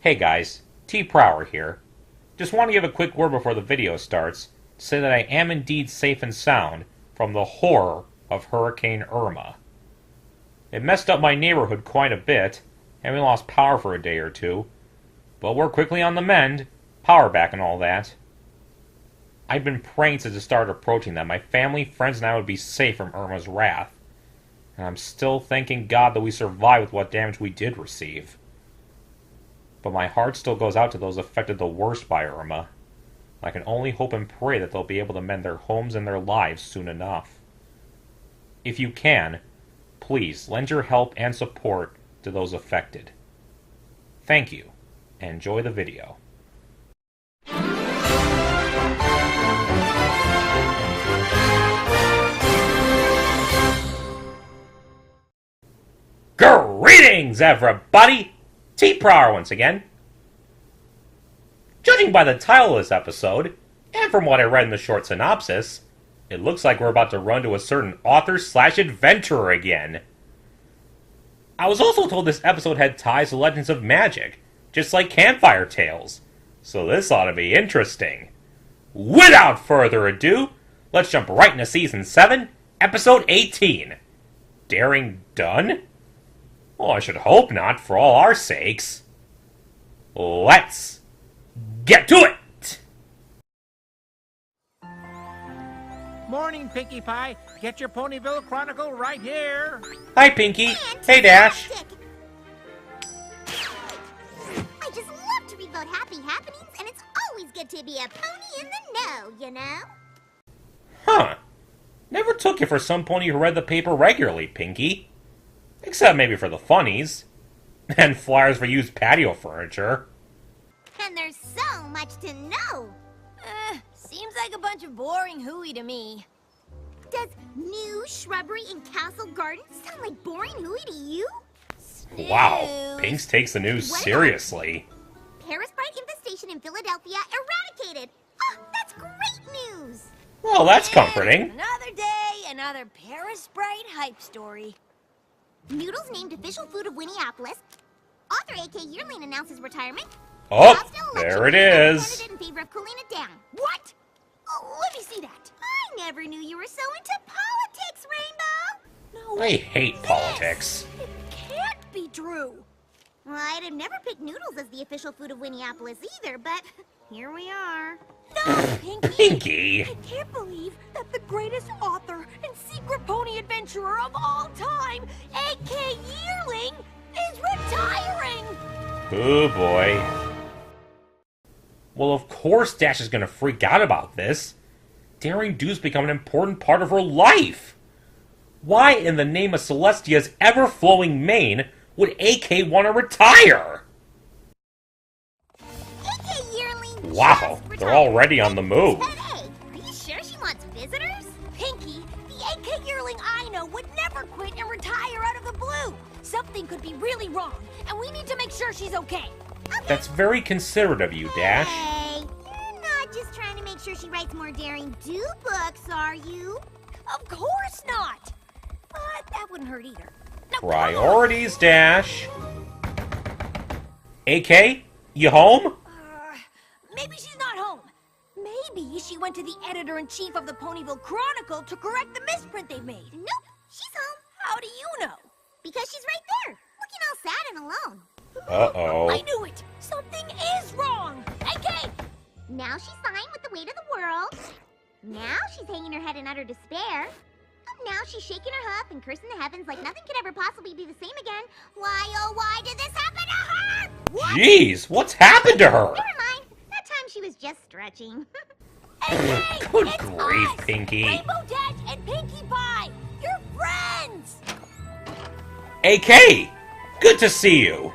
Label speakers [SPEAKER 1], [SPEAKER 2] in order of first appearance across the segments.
[SPEAKER 1] Hey guys, T. Prower here. Just want to give a quick word before the video starts to say that I am indeed safe and sound from the horror of Hurricane Irma. It messed up my neighborhood quite a bit, and we lost power for a day or two, but we're quickly on the mend, power back and all that. I've been praying since it started approaching that my family, friends, and I would be safe from Irma's wrath, and I'm still thanking God that we survived with what damage we did receive. But my heart still goes out to those affected the worst by Irma. I can only hope and pray that they'll be able to mend their homes and their lives soon enough. If you can, please lend your help and support to those affected. Thank you, and enjoy the video. Greetings, everybody! T. Prower once again. Judging by the title of this episode, and from what I read in the short synopsis, it looks like we're about to run to a certain author/adventurer again. I was also told this episode had ties to Legends of Magic, just like Campfire Tales, so this ought to be interesting. Without further ado, let's jump right into Season 7, Episode 18. Daring Done? Well, I should hope not, for all our sakes. Let's get to it!
[SPEAKER 2] Morning, Pinkie Pie. Get your Ponyville Chronicle right here.
[SPEAKER 1] Hi, Pinkie. Hey, Dash.
[SPEAKER 3] I just love to read about happy happenings, and it's always good to be a pony in the know, you know?
[SPEAKER 1] Huh. Never took you for some pony who read the paper regularly, Pinkie. Except maybe for the funnies. And flyers for used patio furniture.
[SPEAKER 3] And there's so much to know.
[SPEAKER 4] Seems like a bunch of boring hooey to me.
[SPEAKER 3] Does new shrubbery in Castle Garden sound like boring hooey to you?
[SPEAKER 1] Wow, Pinks takes the news seriously.
[SPEAKER 3] Paris Brite infestation in Philadelphia eradicated. Oh, that's great news.
[SPEAKER 1] Well, that's comforting.
[SPEAKER 4] Another day, another Paris Brite hype story.
[SPEAKER 3] Noodles named official food of Winneapolis. Author A.K. Yearling announces retirement.
[SPEAKER 1] Oh, there it is.
[SPEAKER 3] In favor of cooling it down. What? Oh, let me see that. I never knew you were so into politics, Rainbow.
[SPEAKER 4] No,
[SPEAKER 1] I hate politics.
[SPEAKER 4] It can't be true.
[SPEAKER 3] Well, I'd have never picked noodles as the official food of Winneapolis either, but here we are.
[SPEAKER 4] No, Pinkie!
[SPEAKER 1] Pinkie!
[SPEAKER 4] I can't believe that the greatest author and secret pony adventurer of all time, A.K. Yearling, is retiring!
[SPEAKER 1] Oh boy. Well, of course Dash is gonna freak out about this. Daring Do's become an important part of her life. Why in the name of Celestia's ever-flowing mane would AK want to retire?
[SPEAKER 3] A.K. Yearling.
[SPEAKER 1] Wow, they're already on the move.
[SPEAKER 3] Today. Are you sure she wants visitors?
[SPEAKER 4] Pinkie, the A.K. Yearling I know would never quit and retire out of the blue. Something could be really wrong, and we need to make sure she's okay.
[SPEAKER 1] That's very considerate of you, Dash.
[SPEAKER 3] Hey, you're not just trying to make sure she writes more Daring Do books, are you?
[SPEAKER 4] Of course not. But that wouldn't hurt either. No,
[SPEAKER 1] Priorities, Dash. AK, you home?
[SPEAKER 4] Maybe she's not home. Maybe she went to the editor-in-chief of the Ponyville Chronicle to correct the misprint they made.
[SPEAKER 3] Nope, she's home.
[SPEAKER 4] How do you know?
[SPEAKER 3] Because she's right there, looking all sad and alone.
[SPEAKER 1] Uh-oh.
[SPEAKER 4] I knew it. Something is wrong. AK!
[SPEAKER 3] Now she's sighing with the weight of the world. Now she's hanging her head in utter despair. Now she's shaking her hoof and cursing the heavens like nothing could ever possibly be the same again. Why, oh, why did this happen to her? What?
[SPEAKER 1] Jeez, what's happened to her?
[SPEAKER 3] Never mind. That time she was just stretching.
[SPEAKER 4] AK!
[SPEAKER 1] Good
[SPEAKER 4] It's
[SPEAKER 1] grief,
[SPEAKER 4] us,
[SPEAKER 1] Pinkie.
[SPEAKER 4] Rainbow Dash and Pinkie Pie! You're friends!
[SPEAKER 1] AK, good to see you.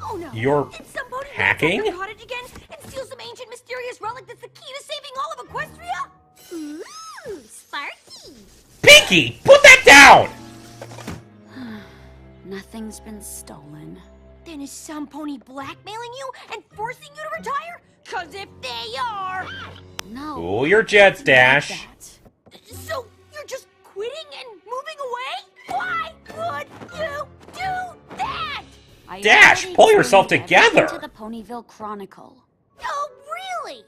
[SPEAKER 4] Oh no!
[SPEAKER 1] You're
[SPEAKER 4] Did somebody
[SPEAKER 1] hacking?
[SPEAKER 4] the cottage again and steal some ancient mysterious relic that's the key to saving all of Equestria?
[SPEAKER 3] Ooh, Sparky.
[SPEAKER 1] Pinkie, put that down!
[SPEAKER 5] Nothing's been stolen.
[SPEAKER 4] Then is some pony blackmailing you and forcing you to retire? 'Cause if they are...
[SPEAKER 5] No.
[SPEAKER 1] Cool your jets, Dash.
[SPEAKER 5] That.
[SPEAKER 4] So, you're just quitting and moving away? Why would you do that?
[SPEAKER 1] Dash,
[SPEAKER 5] already
[SPEAKER 1] pull yourself
[SPEAKER 5] turned
[SPEAKER 1] together.
[SPEAKER 5] everything to the Ponyville Chronicle.
[SPEAKER 4] Oh, really?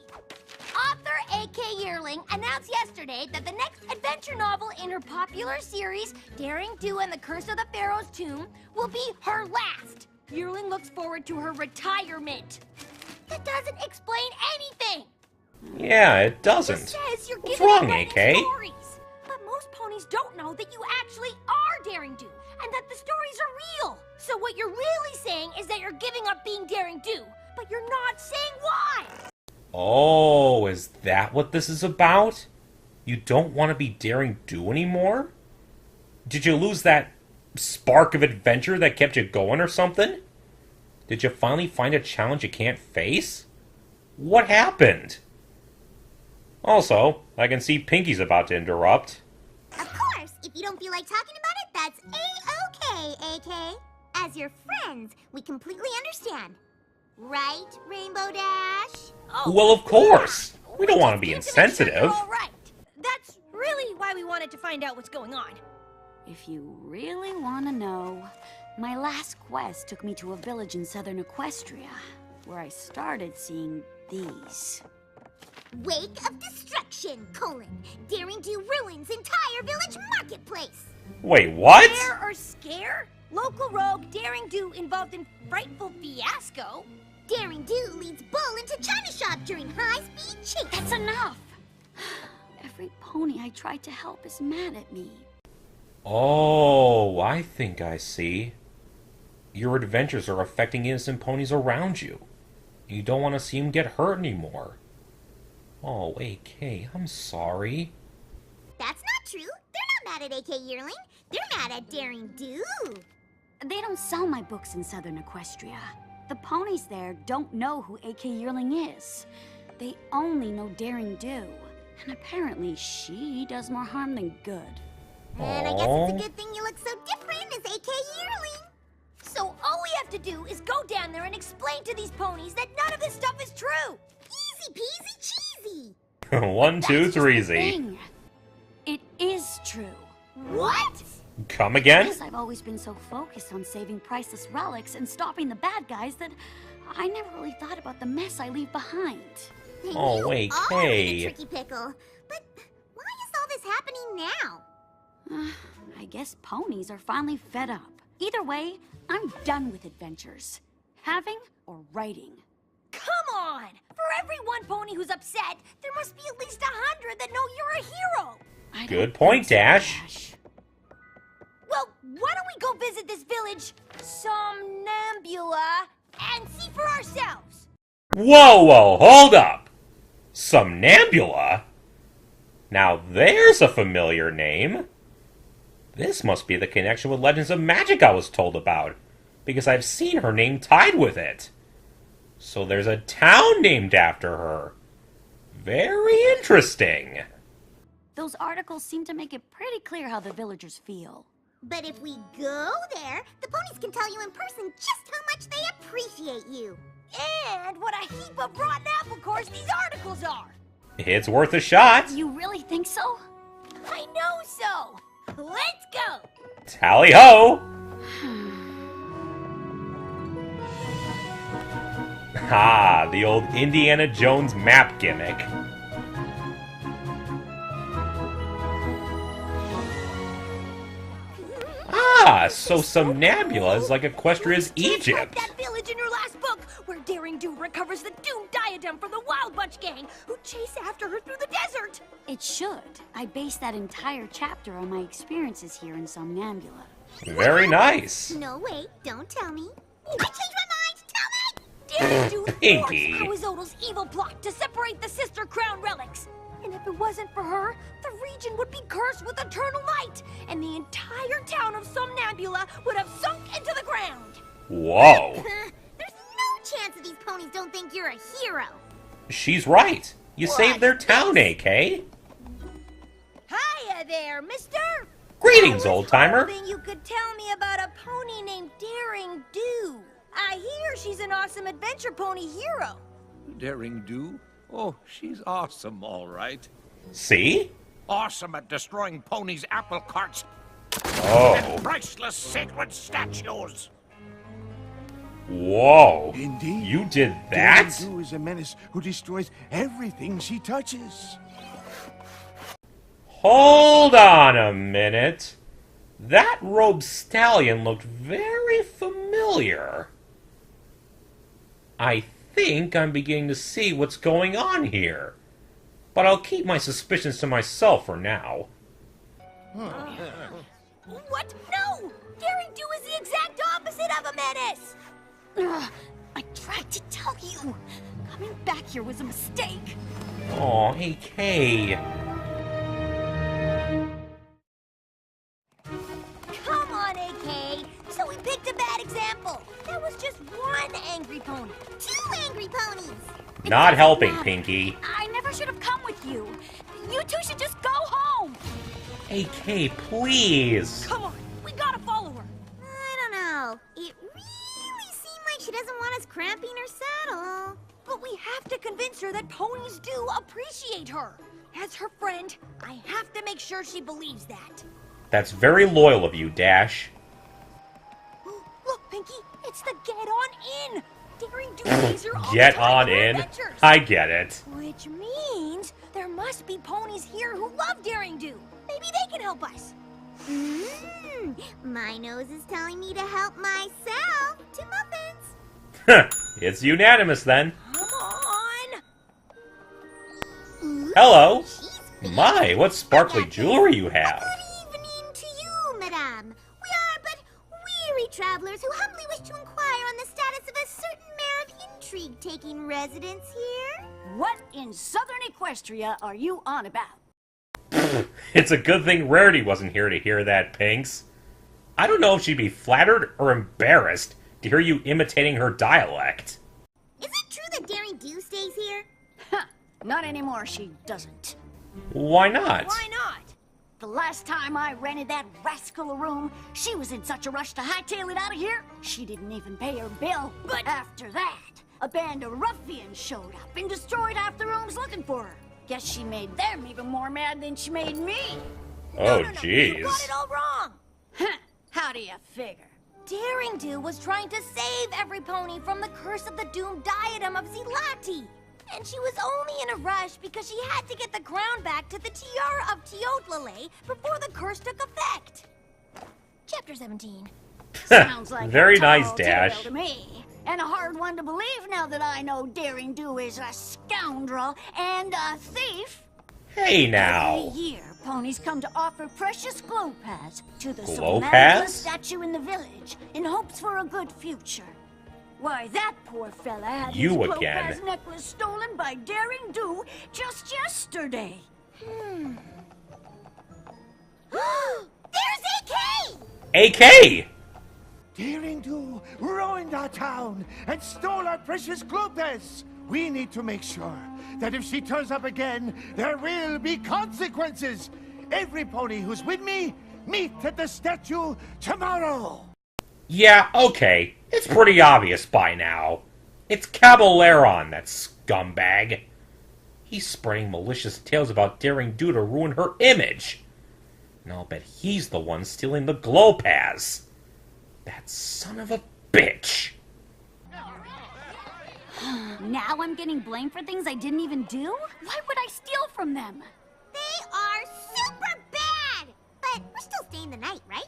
[SPEAKER 4] Author A.K. Yearling announced yesterday that the next adventure novel in her popular series, Daring Do and the Curse of the Pharaoh's Tomb, will be her last. Yearling looks forward to her retirement. That doesn't explain anything.
[SPEAKER 1] Yeah, it
[SPEAKER 4] It
[SPEAKER 1] doesn't.
[SPEAKER 4] just says you're
[SPEAKER 1] What's
[SPEAKER 4] giving
[SPEAKER 1] wrong,
[SPEAKER 4] up writing
[SPEAKER 1] AK?
[SPEAKER 4] stories. But most ponies don't know that you actually are Daring Do, and that the stories are real. So what you're really saying is that you're giving up being Daring Do, but you're not saying why.
[SPEAKER 1] Oh, is that what this is about? You don't want to be Daring Do anymore? Did you lose that spark of adventure that kept you going or something? Did you finally find a challenge you can't face? What happened? Also, I can see Pinkie's about to interrupt.
[SPEAKER 3] Of course, if you don't feel like talking about it, that's A-OK, AK. As your friends, we completely understand. Right, Rainbow Dash?
[SPEAKER 1] Well, of course. We don't want to be
[SPEAKER 4] Just need to make sure
[SPEAKER 1] insensitive.
[SPEAKER 4] you're all right. That's really why we wanted to find out what's going on.
[SPEAKER 5] If you really want to know, my last quest took me to a village in southern Equestria, where I started seeing these.
[SPEAKER 3] Wake of Destruction, Daring Do ruins entire village marketplace.
[SPEAKER 1] Wait, what?
[SPEAKER 4] Scare or scare? Local rogue Daring Do involved in frightful fiasco.
[SPEAKER 3] Daring Do leads Bull into China Shop during high-speed chase.
[SPEAKER 5] That's enough! Every pony I tried to help is mad at me.
[SPEAKER 1] Oh, I think I see. Your adventures are affecting innocent ponies around you. You don't want to see them get hurt anymore. Oh, AK, I'm sorry.
[SPEAKER 3] That's not true. They're not mad at AK Yearling. They're mad at Daring Do.
[SPEAKER 5] They don't sell my books in southern Equestria. The ponies there don't know who AK Yearling is. They only know Daring Do. And apparently she does more harm than good.
[SPEAKER 3] And I guess it's a good thing you look so different as AK Yearling.
[SPEAKER 4] So all we have to do is go down there and explain to these ponies that none of this stuff is true.
[SPEAKER 3] Easy peasy cheesy.
[SPEAKER 1] 1, 2, 3, Z.
[SPEAKER 5] Thing. It is true.
[SPEAKER 4] What?
[SPEAKER 1] Come again?
[SPEAKER 5] Yes, I've always been so focused on saving priceless relics and stopping the bad guys that I never really thought about the mess I leave behind.
[SPEAKER 3] And
[SPEAKER 1] Oh,
[SPEAKER 3] you
[SPEAKER 1] wait,
[SPEAKER 3] are in
[SPEAKER 1] hey.
[SPEAKER 3] a tricky pickle. But why is all this happening now?
[SPEAKER 5] I guess ponies are finally fed up. Either way, I'm done with adventures. Having or writing.
[SPEAKER 4] Come on! For every one pony who's upset, there must be at least 100 that know you're a hero!
[SPEAKER 5] I
[SPEAKER 1] Good
[SPEAKER 5] don't
[SPEAKER 1] point,
[SPEAKER 5] think so,
[SPEAKER 1] Dash.
[SPEAKER 4] Well, why don't we go visit this village, Somnambula, and see for ourselves?
[SPEAKER 1] Whoa, hold up! Somnambula? Now there's a familiar name. This must be the connection with Legends of Magic I was told about, because I've seen her name tied with it. So there's a town named after her. Very interesting.
[SPEAKER 5] Those articles seem to make it pretty clear how the villagers feel.
[SPEAKER 3] But if we go there, the ponies can tell you in person just how much they appreciate you.
[SPEAKER 4] And what a heap of rotten apple cores these articles are!
[SPEAKER 1] It's worth a shot.
[SPEAKER 5] You really think so?
[SPEAKER 4] I know so! Let's go!
[SPEAKER 1] Tally-ho! Ah, the old Indiana Jones map gimmick. Ah, so Somnambula is like Equestria's
[SPEAKER 4] Just like
[SPEAKER 1] Egypt.
[SPEAKER 4] that village in your last book, where Daring Do recovers the doomed diadem from the Wild Bunch gang, who chase after her through the desert!
[SPEAKER 5] It should. I based that entire chapter on my experiences here in Somnambula.
[SPEAKER 1] Very nice.
[SPEAKER 3] No, wait, don't tell me. I changed my mind! Tell me!
[SPEAKER 4] Daring Do
[SPEAKER 1] Pinkie.
[SPEAKER 4] thwarts Awazotle's evil plot to separate the sister crown relics. And if it wasn't for her, the region would be cursed with eternal night, and the entire town of Somnambula would have sunk into the ground.
[SPEAKER 1] Whoa.
[SPEAKER 3] There's no chance that these ponies don't think you're a hero.
[SPEAKER 1] She's right. You saved their town, AK.
[SPEAKER 4] Hiya there, mister!
[SPEAKER 1] Greetings,
[SPEAKER 4] I was
[SPEAKER 1] old-timer.
[SPEAKER 4] hoping you could tell me about a pony named Daring Do. I hear she's an awesome adventure pony hero.
[SPEAKER 2] Daring Do? Oh, she's awesome, all right.
[SPEAKER 1] See?
[SPEAKER 2] Awesome at destroying ponies' apple carts
[SPEAKER 1] Oh.
[SPEAKER 2] and priceless sacred statues.
[SPEAKER 1] Whoa.
[SPEAKER 6] Indeed.
[SPEAKER 1] You did that?
[SPEAKER 6] Daring Do is a menace who destroys everything she touches.
[SPEAKER 1] Hold on a minute. That robed stallion looked very familiar. I think I'm beginning to see what's going on here. But I'll keep my suspicions to myself for now.
[SPEAKER 4] What? No! Daring Do is the exact opposite of a menace!
[SPEAKER 5] Ugh, I tried to tell you. Coming back here was a mistake.
[SPEAKER 1] Aw, AK.
[SPEAKER 4] Come on, AK! So we picked a bad example. There was just one angry pony.
[SPEAKER 3] Two angry ponies!
[SPEAKER 1] Not helping, Pinkie.
[SPEAKER 5] I never should have come with you. You two should just go home.
[SPEAKER 1] AK, please.
[SPEAKER 4] Come on, we gotta follow her.
[SPEAKER 3] I don't know. It really seemed like she doesn't want us cramping her saddle.
[SPEAKER 4] But we have to convince her that ponies do appreciate her. As her friend, I have to make sure she believes that.
[SPEAKER 1] That's very loyal of you, Dash.
[SPEAKER 4] Look, Pinkie, it's the Get On In. Daring Do laser all
[SPEAKER 1] Get
[SPEAKER 4] the time
[SPEAKER 1] on
[SPEAKER 4] for
[SPEAKER 1] in.
[SPEAKER 4] adventures.
[SPEAKER 1] I get it.
[SPEAKER 4] Which means there must be ponies here who love Daring Do. Maybe they can help us.
[SPEAKER 3] My nose is telling me to help myself to muffins.
[SPEAKER 1] It's unanimous then.
[SPEAKER 4] Come on.
[SPEAKER 3] Ooh,
[SPEAKER 1] Hello.
[SPEAKER 3] she's
[SPEAKER 1] My, what sparkly jewelry you have.
[SPEAKER 3] Good evening to you, madame. We are but weary travelers who humbly wish to inquire on the status of a certain mare of intrigue taking residence here.
[SPEAKER 5] What in Southern Equestria are you on about?
[SPEAKER 1] It's a good thing Rarity wasn't here to hear that, Pinks. I don't know if she'd be flattered or embarrassed to hear you imitating her dialect.
[SPEAKER 3] Is it true that Daring Do stays here?
[SPEAKER 5] Huh, not anymore, she doesn't.
[SPEAKER 1] Why not?
[SPEAKER 4] Why not?
[SPEAKER 5] The last time I rented that rascal a room, she was in such a rush to hightail it out of here, she didn't even pay her bill. But after that, a band of ruffians showed up and destroyed half the rooms looking for her. Guess she made them even more mad than she made me.
[SPEAKER 1] Oh,
[SPEAKER 4] No,
[SPEAKER 1] jeez.
[SPEAKER 4] you got it all wrong.
[SPEAKER 5] Huh, how do you figure?
[SPEAKER 4] Daring Do was trying to save every pony from the curse of the doomed diadem of Zilati. And she was only in a rush because she had to get the crown back to the tiara of Teotlale before the curse took effect. Chapter 17.
[SPEAKER 5] Sounds like
[SPEAKER 1] Very
[SPEAKER 5] a tall
[SPEAKER 1] nice,
[SPEAKER 5] tale
[SPEAKER 1] Dash.
[SPEAKER 5] to me. And a hard one to believe now that I know Daring Do is a scoundrel and a thief.
[SPEAKER 1] Hey
[SPEAKER 5] Every
[SPEAKER 1] now.
[SPEAKER 5] year, ponies come to offer precious glow pads to the
[SPEAKER 1] Glow
[SPEAKER 5] Somnambula
[SPEAKER 1] pads?
[SPEAKER 5] statue in the village in hopes for a good future. Why, that poor fella had
[SPEAKER 1] You
[SPEAKER 5] his glow
[SPEAKER 1] again.
[SPEAKER 5] pads necklace stolen by Daring Do just yesterday.
[SPEAKER 4] There's AK!
[SPEAKER 1] AK!
[SPEAKER 6] Daring Do ruined our town and stole our precious Glopes. We need to make sure that if she turns up again, there will be consequences. Every pony who's with me, meet at the statue tomorrow.
[SPEAKER 1] Yeah, okay. It's pretty obvious by now. It's Caballeron, that scumbag. He's spreading malicious tales about Daring Do to ruin her image. And I'll bet he's the one stealing the glow pads. That son of a bitch.
[SPEAKER 5] Now I'm getting blamed for things I didn't even do? Why would I steal from them?
[SPEAKER 3] They are super bad! But we're still staying the night, right?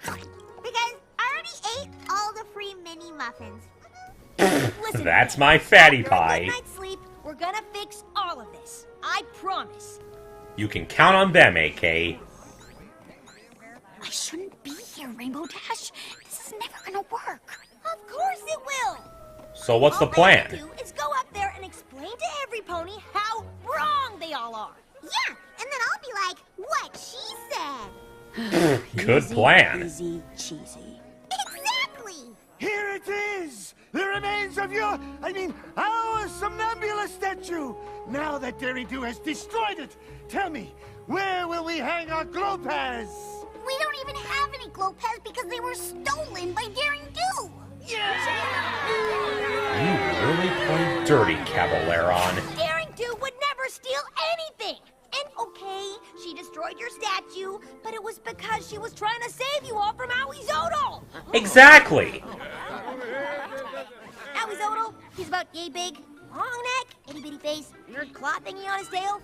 [SPEAKER 3] Because I already ate all the free mini muffins.
[SPEAKER 4] Listen,
[SPEAKER 1] That's
[SPEAKER 4] AK,
[SPEAKER 1] my fatty
[SPEAKER 4] after a
[SPEAKER 1] pie.
[SPEAKER 4] good night's sleep, we're gonna fix all of this. I promise.
[SPEAKER 1] You can count on them, AK.
[SPEAKER 5] I shouldn't be here, Rainbow Dash. This is never gonna work.
[SPEAKER 4] Of course it will.
[SPEAKER 1] So what's the
[SPEAKER 4] All they have
[SPEAKER 1] plan?
[SPEAKER 4] to do is go up there and explain to every pony how wrong they all are.
[SPEAKER 3] Yeah, and then I'll be like, what she said.
[SPEAKER 1] Good plan.
[SPEAKER 5] Easy, cheesy.
[SPEAKER 3] Exactly!
[SPEAKER 6] Here it is! The remains of our Somnambula statue! Now that Daring Do has destroyed it, tell me, where will we hang our Glopes?
[SPEAKER 3] We don't even have any glow pads because they were stolen by Daring Do!
[SPEAKER 1] You really played dirty, Caballeron.
[SPEAKER 4] Daring Do would never steal anything. And okay, she destroyed your statue, but it was because she was trying to save you all from Aoi Zodol.
[SPEAKER 1] Exactly.
[SPEAKER 4] about yay big, long neck, itty bitty face, weird claw thingy on his tail?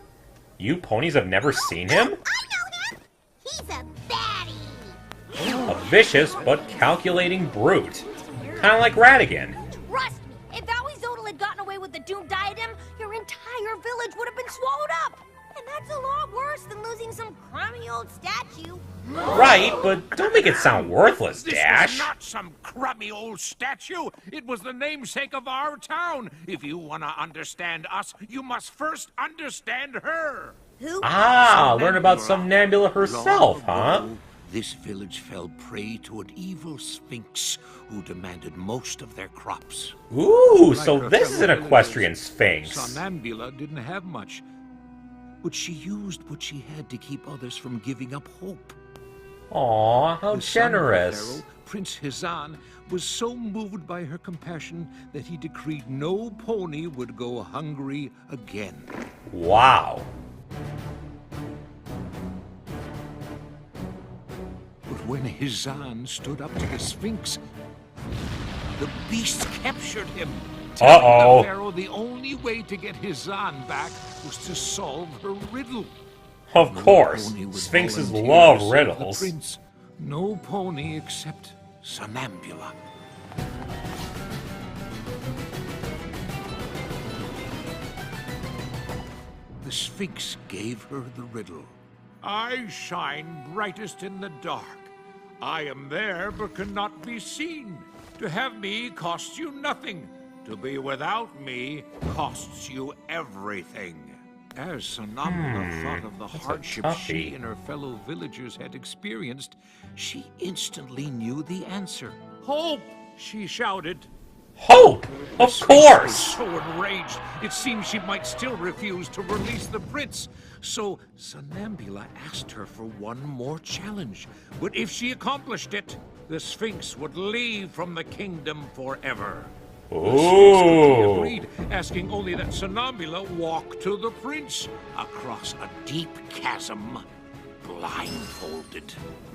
[SPEAKER 1] You ponies have never seen him?
[SPEAKER 3] I know him! He's a baddie!
[SPEAKER 1] A vicious but calculating brute. Kinda like Ratigan.
[SPEAKER 4] Trust me, if Zodal had gotten away with the Doom Diadem, your entire village would have been swallowed up! And that's a lot worse than losing some crummy old statue.
[SPEAKER 1] Right, but don't make it sound worthless, Dash.
[SPEAKER 2] This was not some crummy old statue. It was the namesake of our town. If you want to understand us, you must first understand her.
[SPEAKER 4] Who?
[SPEAKER 1] Ah, learn about Somnambula herself, huh?
[SPEAKER 7] This village fell prey to an evil sphinx who demanded most of their crops.
[SPEAKER 1] Ooh, so this is an equestrian sphinx.
[SPEAKER 7] Somnambula didn't have much, but she used what she had to keep others from giving up hope.
[SPEAKER 1] Aw, how
[SPEAKER 7] The son of the
[SPEAKER 1] generous.
[SPEAKER 7] pharaoh, Prince Hizan, was so moved by her compassion that he decreed no pony would go hungry again.
[SPEAKER 1] Wow.
[SPEAKER 7] But when Hizan stood up to the Sphinx, the beast captured him. telling
[SPEAKER 1] Uh-oh.
[SPEAKER 7] the pharaoh the only way to get Hizan back was to solve her riddle.
[SPEAKER 1] Of course,
[SPEAKER 7] Pony would
[SPEAKER 1] sphinxes
[SPEAKER 7] volunteer
[SPEAKER 1] love
[SPEAKER 7] to save
[SPEAKER 1] riddles.
[SPEAKER 7] The prince. No pony except Somnambula. The Sphinx gave her the riddle.
[SPEAKER 2] I shine brightest in the dark. I am there but cannot be seen. To have me costs you nothing. To be without me costs you everything.
[SPEAKER 7] As Somnambula thought of the
[SPEAKER 1] that's a
[SPEAKER 7] hardship
[SPEAKER 1] toughie.
[SPEAKER 7] she and her fellow villagers had experienced, she instantly knew the answer.
[SPEAKER 2] Hope! She shouted.
[SPEAKER 1] Hope! Of
[SPEAKER 2] Was
[SPEAKER 1] course!
[SPEAKER 2] so enraged, it seemed she might still refuse to release the prince.
[SPEAKER 7] So Somnambula asked her for one more challenge.
[SPEAKER 2] But if she accomplished it, the Sphinx would leave from the kingdom forever. He
[SPEAKER 1] Ooh!
[SPEAKER 2] agreed, asking only that Somnambula walk to the prince.
[SPEAKER 7] Across a deep chasm, blindfolded.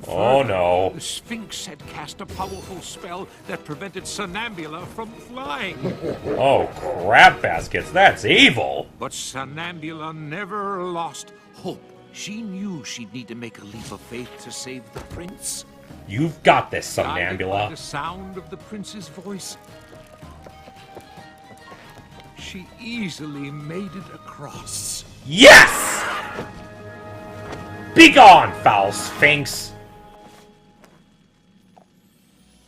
[SPEAKER 1] Oh no.
[SPEAKER 2] The Sphinx had cast a powerful spell that prevented Somnambula from flying.
[SPEAKER 1] Oh, crab baskets, that's evil!
[SPEAKER 2] But Somnambula never lost hope.
[SPEAKER 7] She knew she'd need to make a leap of faith to save the prince.
[SPEAKER 1] You've got this,
[SPEAKER 2] Guided by
[SPEAKER 1] Somnambula.
[SPEAKER 2] the sound of the prince's voice, she easily made it across.
[SPEAKER 1] Yes! Begone, foul sphinx!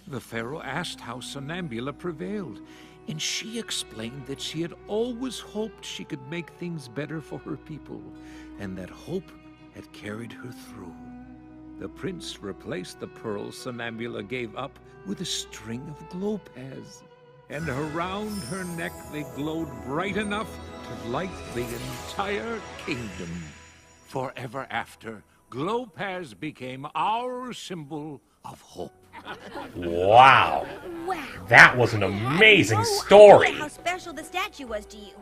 [SPEAKER 7] The pharaoh asked how Somnambula prevailed, and she explained that she had always hoped she could make things better for her people, and that hope had carried her through. The prince replaced the pearls Somnambula gave up with a string of glowpads, and around her neck they glowed bright enough to light the entire kingdom. Forever after, Glowpaz became our symbol of hope.
[SPEAKER 1] Wow.
[SPEAKER 4] Wow.
[SPEAKER 1] That was an amazing
[SPEAKER 4] No
[SPEAKER 1] story.
[SPEAKER 4] idea how special the statue was to you.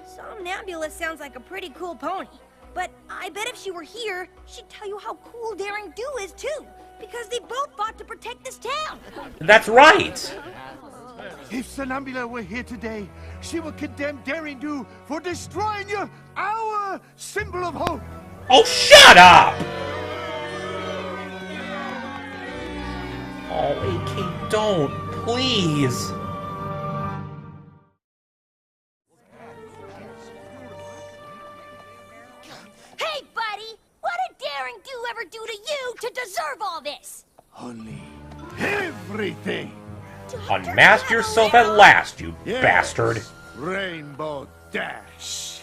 [SPEAKER 4] Somnambula sounds like a pretty cool pony. But I bet if she were here, she'd tell you how cool Daring Do is too. Because they both fought to protect this town.
[SPEAKER 1] That's right.
[SPEAKER 6] If Somnambula were here today, she would condemn Daring Do for destroying our symbol of hope.
[SPEAKER 1] Oh, shut up! Oh, AK, don't, please.
[SPEAKER 4] Hey, buddy! What did Daring Do ever do to you to deserve all this?
[SPEAKER 6] Only everything.
[SPEAKER 1] Unmask yourself at last, you
[SPEAKER 6] Yes,
[SPEAKER 1] bastard.
[SPEAKER 6] Rainbow Dash.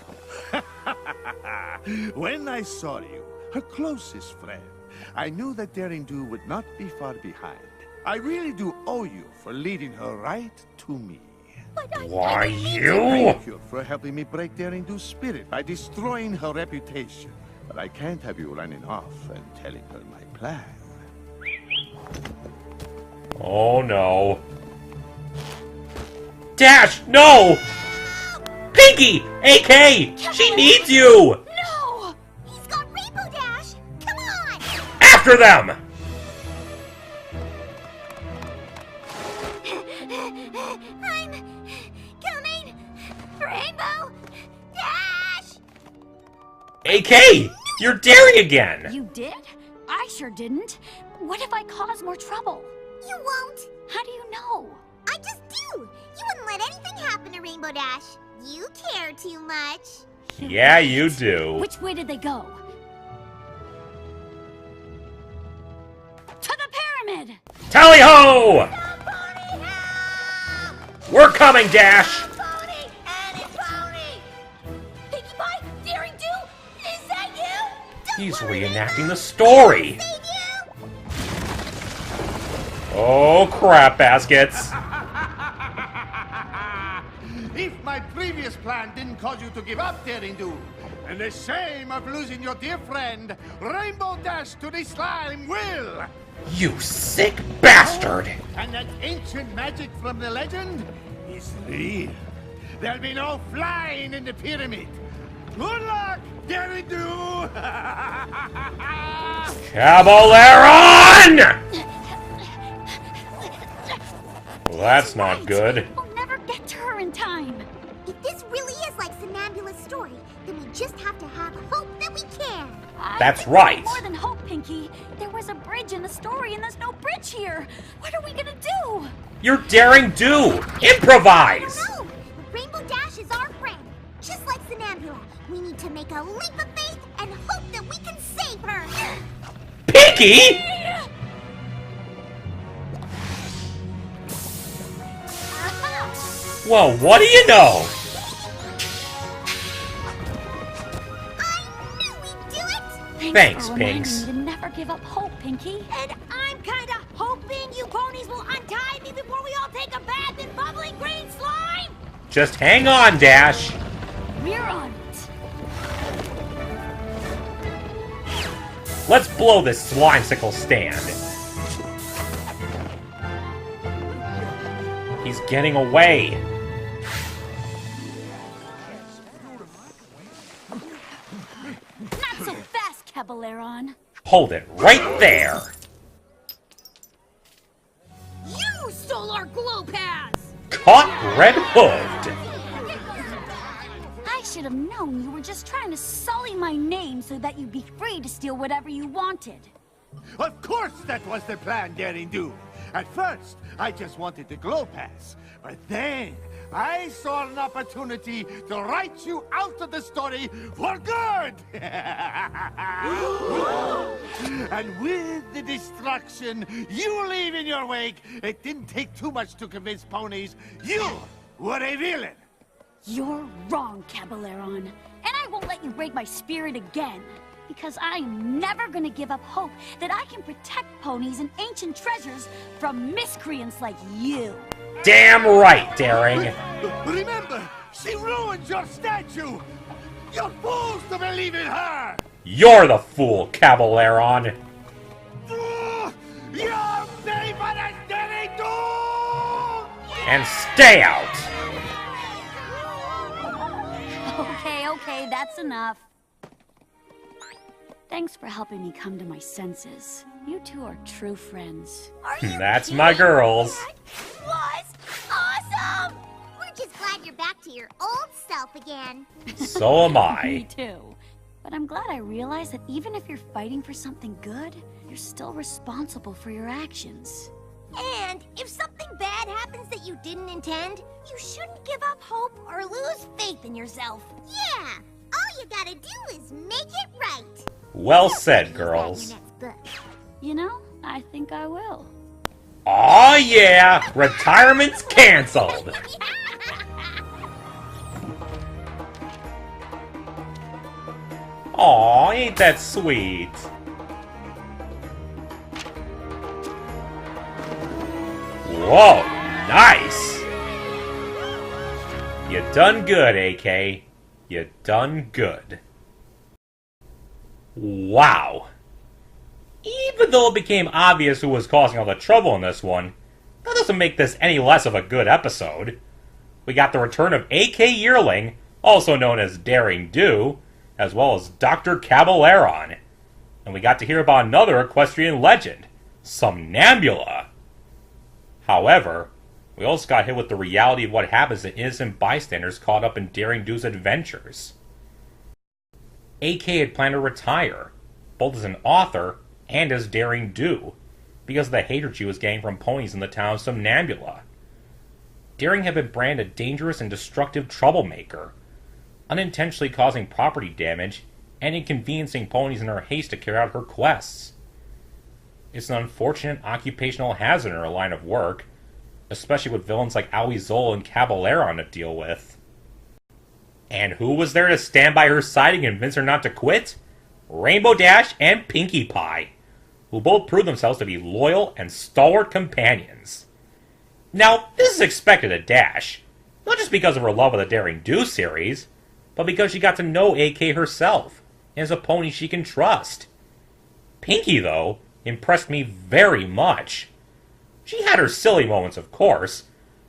[SPEAKER 6] When I saw you, her closest friend, I knew that Daring Do would not be far behind. I really do owe you for leading her right to me.
[SPEAKER 1] Why, you?
[SPEAKER 6] Thank you for helping me break Daring Do's spirit by destroying her reputation. But I can't have you running off and telling her my plan.
[SPEAKER 1] Oh, no. Dash, no! Pinkie! AK! She needs you!
[SPEAKER 3] No! He's got Rainbow Dash! Come on!
[SPEAKER 1] After them!
[SPEAKER 3] I'm coming
[SPEAKER 4] Rainbow Dash!
[SPEAKER 1] AK! You're daring again!
[SPEAKER 5] You did? I sure didn't. What if I cause more trouble?
[SPEAKER 3] You won't.
[SPEAKER 5] How do you know?
[SPEAKER 3] I just do. You wouldn't let anything happen to Rainbow Dash. You care too much.
[SPEAKER 1] Yeah, you do.
[SPEAKER 5] Which way did they go? To the pyramid!
[SPEAKER 1] Tally-ho! We're coming, Dash!
[SPEAKER 4] Pony! Any pony! Pinkie Pie? Daring Do? Is that you?
[SPEAKER 1] He's reenacting the story.
[SPEAKER 3] Save you!
[SPEAKER 1] Oh, crap baskets.
[SPEAKER 6] If my previous plan didn't cause you to give up, Daring Do, and the shame of losing your dear friend, Rainbow Dash to the slime will!
[SPEAKER 1] You sick bastard!
[SPEAKER 6] And that ancient magic from the legend is real. There'll be no flying in the pyramid. Good luck, Daring Do!
[SPEAKER 1] Caballeron! Well, that's not good.
[SPEAKER 5] We'll never get to her in time.
[SPEAKER 3] If this really is like Somnambula's story, then we just have to have hope that we can.
[SPEAKER 1] That's
[SPEAKER 5] I think
[SPEAKER 1] right.
[SPEAKER 5] More than hope, Pinkie. There was a bridge in the story, and there's no bridge here. What are we gonna do?
[SPEAKER 1] You're daring do! Improvise!
[SPEAKER 3] No! Rainbow Dash is our friend. Just like Somnambula, we need to make a leap of faith and hope that we can save her.
[SPEAKER 1] Pinkie! Well, what do you know?
[SPEAKER 3] I knew we'd do it!
[SPEAKER 1] Thanks,
[SPEAKER 5] for reminding
[SPEAKER 1] Pinks.
[SPEAKER 5] me to never give up hope, Pinkie.
[SPEAKER 4] And I'm kinda hoping you ponies will untie me before we all take a bath in bubbling green slime!
[SPEAKER 1] Just hang on, Dash.
[SPEAKER 5] We're on it.
[SPEAKER 1] Let's blow this slimesicle stand. He's getting away.
[SPEAKER 5] Not so fast, Caballeron.
[SPEAKER 1] Hold it right there.
[SPEAKER 4] You stole our glow pads!
[SPEAKER 1] Caught red-hooked.
[SPEAKER 5] I should have known you were just trying to sully my name so that you'd be free to steal whatever you wanted.
[SPEAKER 6] Of course that was the plan, Daring Do. At first, I just wanted the glow pass. But then, I saw an opportunity to write you out of the story for good! And with the destruction you leave in your wake, it didn't take too much to convince ponies you were a villain.
[SPEAKER 5] You're wrong, Caballeron. And I won't let you break my spirit again. Because I'm never gonna give up hope that I can protect ponies and ancient treasures from miscreants like you.
[SPEAKER 1] Damn right, Daring.
[SPEAKER 6] Remember, she ruined your statue! You're fools to believe in her!
[SPEAKER 1] You're the fool, Caballeron.
[SPEAKER 6] You're safer than Daring Do!
[SPEAKER 1] And stay out.
[SPEAKER 5] Okay, that's enough. Thanks for helping me come to my senses. You two are true friends.
[SPEAKER 4] Are you
[SPEAKER 1] That's
[SPEAKER 4] kidding?
[SPEAKER 1] my girls.
[SPEAKER 4] That was awesome!
[SPEAKER 3] We're just glad you're back to your old self again.
[SPEAKER 1] So am
[SPEAKER 5] Me
[SPEAKER 1] I.
[SPEAKER 5] too. But I'm glad I realized that even if you're fighting for something good, you're still responsible for your actions.
[SPEAKER 4] And if something bad happens that you didn't intend, you shouldn't give up hope or lose faith in yourself.
[SPEAKER 3] Yeah, all you gotta do is make it right.
[SPEAKER 1] Well said,
[SPEAKER 3] Use that in
[SPEAKER 1] girls.
[SPEAKER 3] your next book.
[SPEAKER 5] You know, I think I will.
[SPEAKER 1] Aw, yeah. Retirement's canceled. Aw, ain't that sweet. Whoa, nice. You done good, AK. You done good. Wow. Even though it became obvious who was causing all the trouble in this one, that doesn't make this any less of a good episode. We got the return of AK Yearling, also known as Daring Do, as well as Dr. Caballeron. And we got to hear about another equestrian legend, Somnambula. However, We also got hit with the reality of what happens to innocent bystanders caught up in Daring Do's adventures. AK had planned to retire, both as an author and as Daring Do, because of the hatred she was getting from ponies in the town of Somnambula. Daring had been branded a dangerous and destructive troublemaker, unintentionally causing property damage and inconveniencing ponies in her haste to carry out her quests. It's an unfortunate occupational hazard in her line of work, especially with villains like Zoll and Caballeron to deal with. And who was there to stand by her side and convince her not to quit? Rainbow Dash and Pinkie Pie, who both proved themselves to be loyal and stalwart companions. Now, this is expected of Dash, not just because of her love of the Daring Do series, but because she got to know AK herself, and is a pony she can trust. Pinkie, though, impressed me very much. She had her silly moments, of course,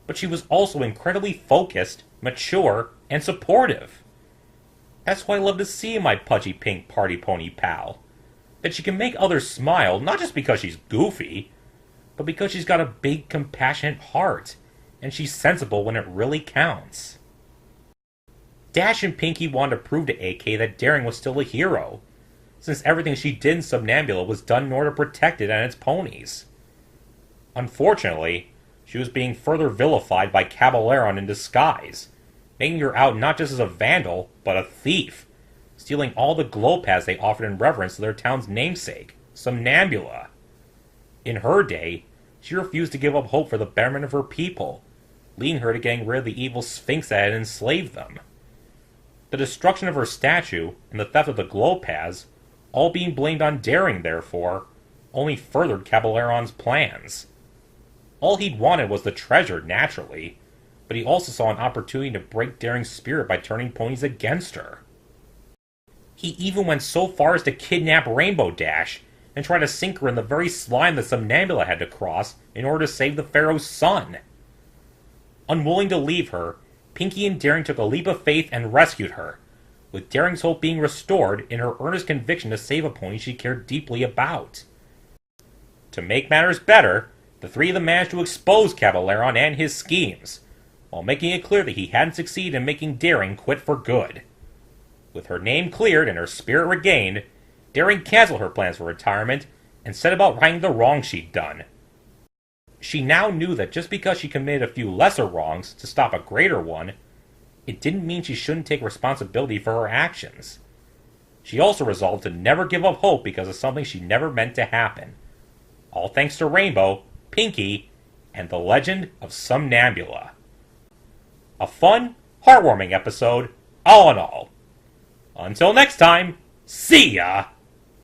[SPEAKER 1] but she was also incredibly focused, mature, and supportive. That's what I love to see in my pudgy pink party pony pal. That she can make others smile, not just because she's goofy, but because she's got a big, compassionate heart, and she's sensible when it really counts. Dash and Pinkie wanted to prove to AK that Daring was still a hero, since everything she did in Somnambula was done in order to protect it and its ponies. Unfortunately, she was being further vilified by Caballeron in disguise, making her out not just as a vandal, but a thief, stealing all the glow pads they offered in reverence to their town's namesake, Somnambula. In her day, she refused to give up hope for the betterment of her people, leading her to getting rid of the evil Sphinx that had enslaved them. The destruction of her statue and the theft of the glow pads, all being blamed on Daring, therefore, only furthered Caballeron's plans. All he'd wanted was the treasure, naturally, but he also saw an opportunity to break Daring's spirit by turning ponies against her. He even went so far as to kidnap Rainbow Dash and try to sink her in the very slime that Somnambula had to cross in order to save the Pharaoh's son. Unwilling to leave her, Pinkie and Daring took a leap of faith and rescued her, with Daring's hope being restored in her earnest conviction to save a pony she cared deeply about. To make matters better, the three of them managed to expose Caballeron and his schemes, while making it clear that he hadn't succeeded in making Daring quit for good. With her name cleared and her spirit regained, Daring canceled her plans for retirement and set about righting the wrongs she'd done. She now knew that just because she committed a few lesser wrongs to stop a greater one, it didn't mean she shouldn't take responsibility for her actions. She also resolved to never give up hope because of something she never meant to happen. All thanks to Rainbow, Pinkie, and the legend of Somnambula. A fun, heartwarming episode, all in all. Until next time, see ya!